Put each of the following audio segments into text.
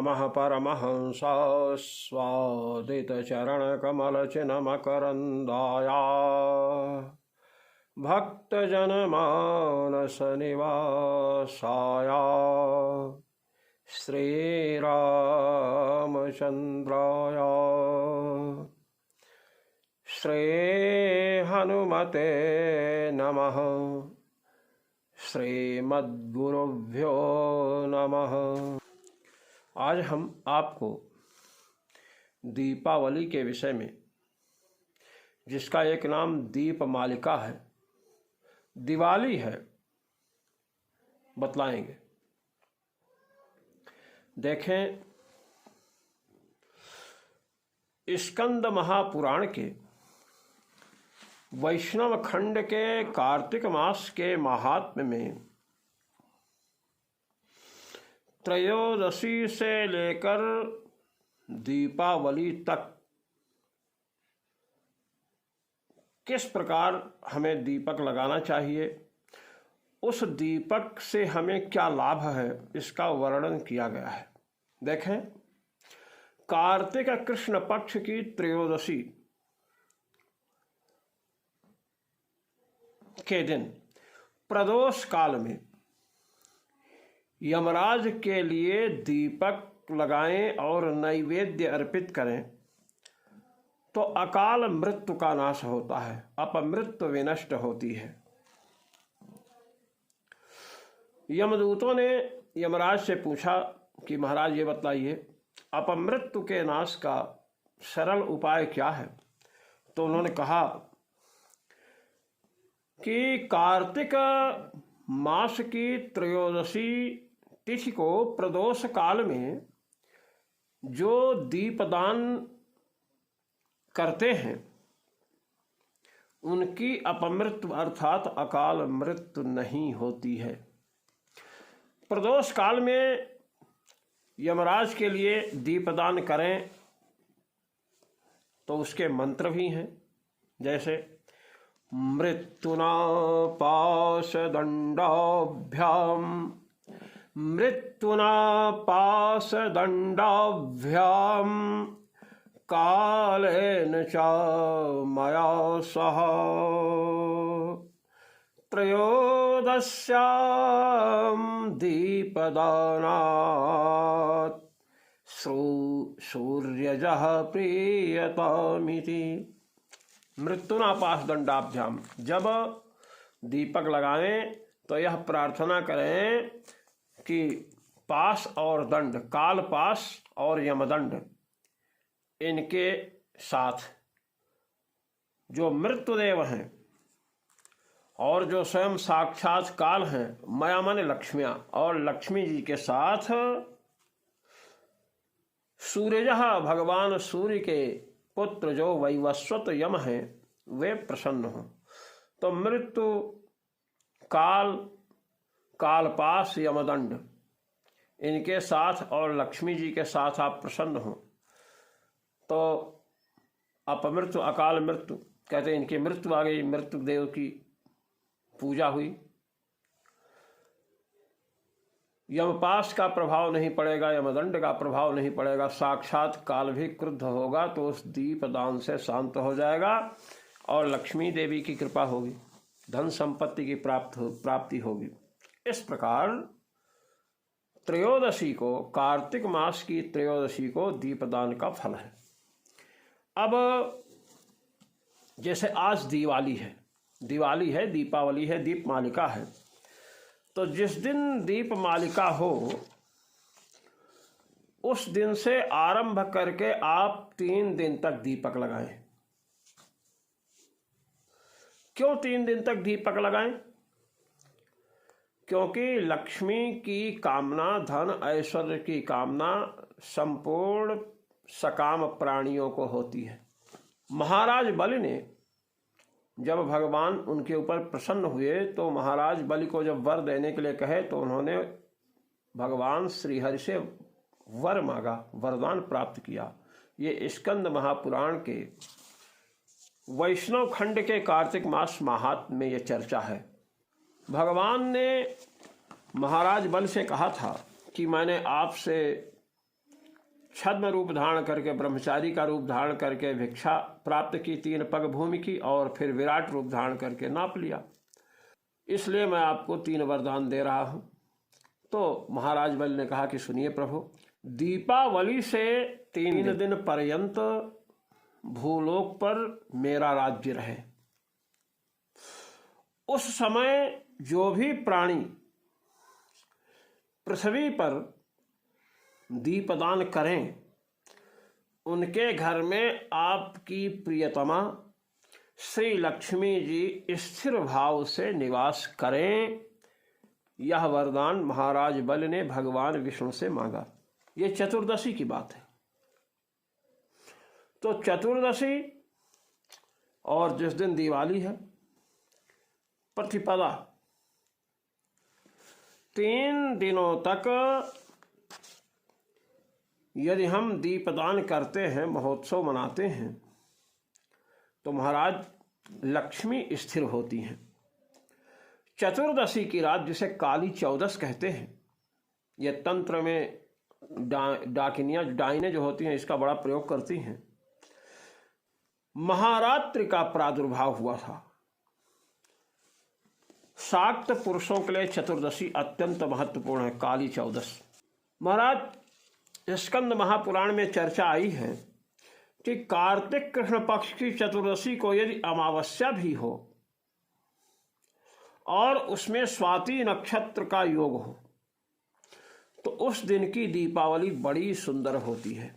नमः परमहंसा स्वादितचरणकमलचिन्मकरन्दाया भक्तजनमानसनिवासाय श्रीरामचन्द्राय श्रीहनुमते नमः। श्रीमद्गुरुभ्यो नमः। आज हम आपको दीपावली के विषय में, जिसका एक नाम दीपमालिका है, दिवाली है, बतलाएंगे। देखें, स्कंद महापुराण के वैष्णव खंड के कार्तिक मास के महात्म्य में त्रयोदशी से लेकर दीपावली तक किस प्रकार हमें दीपक लगाना चाहिए, उस दीपक से हमें क्या लाभ है, इसका वर्णन किया गया है। देखें, कार्तिक कृष्ण पक्ष की त्रयोदशी के दिन प्रदोष काल में यमराज के लिए दीपक लगाएं और नैवेद्य अर्पित करें तो अकाल मृत्यु का नाश होता है, अपमृत्यु विनष्ट होती है। यमदूतों ने यमराज से पूछा कि महाराज ये बतलाइए, अपमृत्यु के नाश का सरल उपाय क्या है? तो उन्होंने कहा कि कार्तिक मास की त्रयोदशी तिथि को प्रदोष काल में जो दीपदान करते हैं उनकी अपमृत्यु अर्थात अकाल मृत्यु नहीं होती है। प्रदोष काल में यमराज के लिए दीपदान करें तो उसके मंत्र भी हैं, जैसे मृत्युना पाशदंडाभ्याम मृत्युना पाशदंडाभ्याम कालेन च मया सह त्रयोदश्यां दीपदानात् सूर्यजः प्रीयतामिति। मृत्युना पास दंडाभ्याम, जब दीपक लगाएं तो यह प्रार्थना करें कि पास और दंड, काल पास और यमदंड, इनके साथ जो मृत्युदेव हैं और जो स्वयं साक्षात काल हैं, माया माने लक्ष्मियां, और लक्ष्मी जी के साथ सूर्यजः, भगवान सूर्य के पुत्र जो वैवस्वत यम हैं, वे प्रसन्न हों। तो मृत्यु, काल, कालपाश, यमदंड, इनके साथ और लक्ष्मी जी के साथ आप प्रसन्न हों तो अपमृत्यु, अकाल मृत्यु कहते हैं, इनकी मृत्यु आ गई, मृत्यु देव की पूजा हुई, यमपाश का प्रभाव नहीं पड़ेगा, यमदंड का प्रभाव नहीं पड़ेगा, साक्षात काल भी क्रुद्ध होगा तो उस दीपदान से शांत हो जाएगा और लक्ष्मी देवी की कृपा होगी, धन संपत्ति की प्राप्ति होगी। इस प्रकार त्रयोदशी को, कार्तिक मास की त्रयोदशी को दीपदान का फल है। अब जैसे आज दिवाली है, दीपावली है, दीपमालिका है, तो जिस दिन दीपमालिका हो उस दिन से आरंभ करके आप 3 दिन तक दीपक लगाएं। क्यों 3 दिन तक दीपक लगाएं? क्योंकि लक्ष्मी की कामना, धन ऐश्वर्य की कामना संपूर्ण सकाम प्राणियों को होती है। महाराज बलि ने जब भगवान उनके ऊपर प्रसन्न हुए तो महाराज बलि को जब वर देने के लिए कहे तो उन्होंने भगवान श्रीहरि से वर मांगा, वरदान प्राप्त किया। ये स्कंद महापुराण के वैष्णव खंड के कार्तिक मास महात्म्य में ये चर्चा है। भगवान ने महाराज बलि से कहा था कि मैंने आपसे छद्म रूप धारण करके, ब्रह्मचारी का रूप धारण करके भिक्षा प्राप्त की, 3 पग भूमि की, और फिर विराट रूप धारण करके नाप लिया। इसलिए मैं आपको 3 वरदान दे रहा हूं। तो महाराज बलि ने कहा कि सुनिए प्रभु, दीपावली से 3 दिन पर्यंत भूलोक पर मेरा राज्य रहे। उस समय जो भी प्राणी पृथ्वी पर दीपदान करें, उनके घर में आपकी प्रियतमा श्री लक्ष्मी जी स्थिर भाव से निवास करें। यह वरदान महाराज बलि ने भगवान विष्णु से मांगा। ये चतुर्दशी की बात है। तो चतुर्दशी और जिस दिन दिवाली है, प्रतिपदा, 3 दिनों तक यदि हम दीपदान करते हैं, महोत्सव मनाते हैं, तो महाराज लक्ष्मी स्थिर होती हैं। चतुर्दशी की रात, जिसे काली चौदस कहते हैं, ये तंत्र में डाकिनियाँ, डाइने जो होती हैं, इसका बड़ा प्रयोग करती हैं। महारात्रि का प्रादुर्भाव हुआ था। शाक्त पुरुषों के लिए चतुर्दशी अत्यंत महत्वपूर्ण है, काली चौदस। महाराज स्कंद महापुराण में चर्चा आई है कि कार्तिक कृष्ण पक्ष की चतुर्दशी को यदि अमावस्या भी हो और उसमें स्वाति नक्षत्र का योग हो, तो उस दिन की दीपावली बड़ी सुंदर होती है।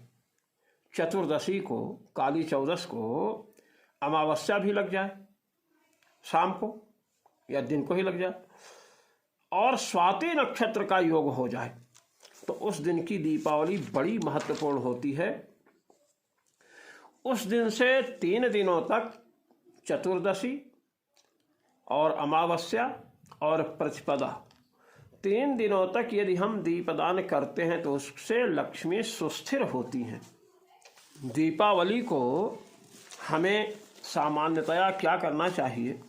चतुर्दशी को, काली चौदस को अमावस्या भी लग जाए शाम को या दिन को ही लग जाए, और स्वाति नक्षत्र का योग हो जाए, तो उस दिन की दीपावली बड़ी महत्वपूर्ण होती है। उस दिन से 3 दिनों तक चतुर्दशी और अमावस्या और प्रतिपदा, 3 दिनों तक यदि हम दीपदान करते हैं तो उससे लक्ष्मी सुस्थिर होती हैं। दीपावली को हमें सामान्यतया क्या करना चाहिए?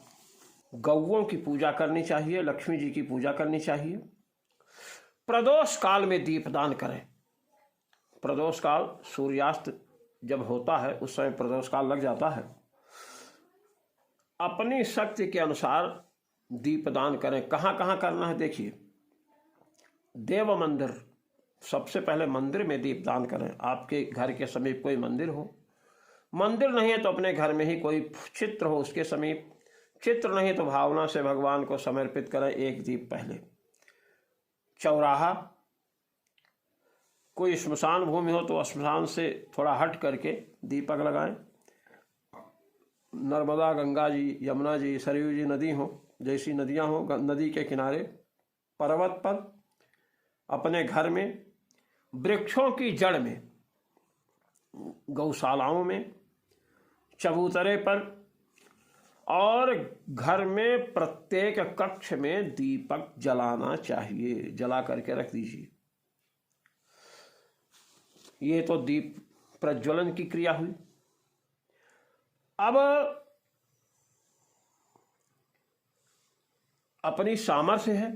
गौओं की पूजा करनी चाहिए, लक्ष्मी जी की पूजा करनी चाहिए। प्रदोष काल में दीपदान करें। प्रदोष काल सूर्यास्त जब होता है, उस समय प्रदोष काल लग जाता है। अपनी शक्ति के अनुसार दीपदान करें। कहाँ कहाँ करना है देखिए। देव मंदिर, सबसे पहले मंदिर में दीपदान करें। आपके घर के समीप कोई मंदिर हो, मंदिर नहीं है तो अपने घर में ही कोई चित्र हो उसके समीप, चित्र नहीं तो भावना से भगवान को समर्पित करें 1 दीप पहले। चौराहा, कोई श्मशान भूमि हो तो श्मशान से थोड़ा हट करके दीपक लगाएं। नर्मदा, गंगा जी, यमुना जी, सरयू जी नदी हो, जैसी नदियां हो, नदी के किनारे, पर्वत पर, अपने घर में, वृक्षों की जड़ में, गौशालाओं में, चबूतरे पर, और घर में प्रत्येक कक्ष में दीपक जलाना चाहिए। जला करके रख दीजिए। ये तो दीप प्रज्वलन की क्रिया हुई। अब अपनी सामर्थ्य है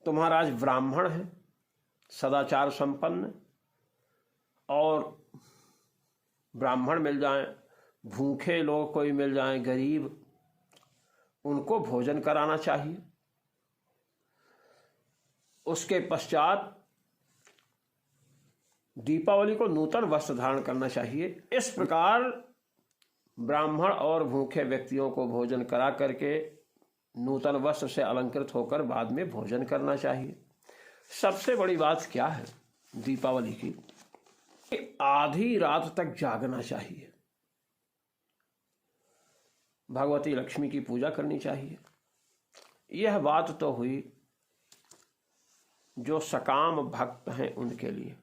तो महाराज ब्राह्मण है, सदाचार संपन्न, और ब्राह्मण मिल जाएं, भूखे लोग कोई मिल जाएं, गरीब, उनको भोजन कराना चाहिए। उसके पश्चात दीपावली को नूतन वस्त्र धारण करना चाहिए। इस प्रकार ब्राह्मण और भूखे व्यक्तियों को भोजन करा करके नूतन वस्त्र से अलंकृत होकर बाद में भोजन करना चाहिए। सबसे बड़ी बात क्या है दीपावली की? आधी रात तक जागना चाहिए। भगवती लक्ष्मी की पूजा करनी चाहिए। यह बात तो हुई जो सकाम भक्त हैं उनके लिए।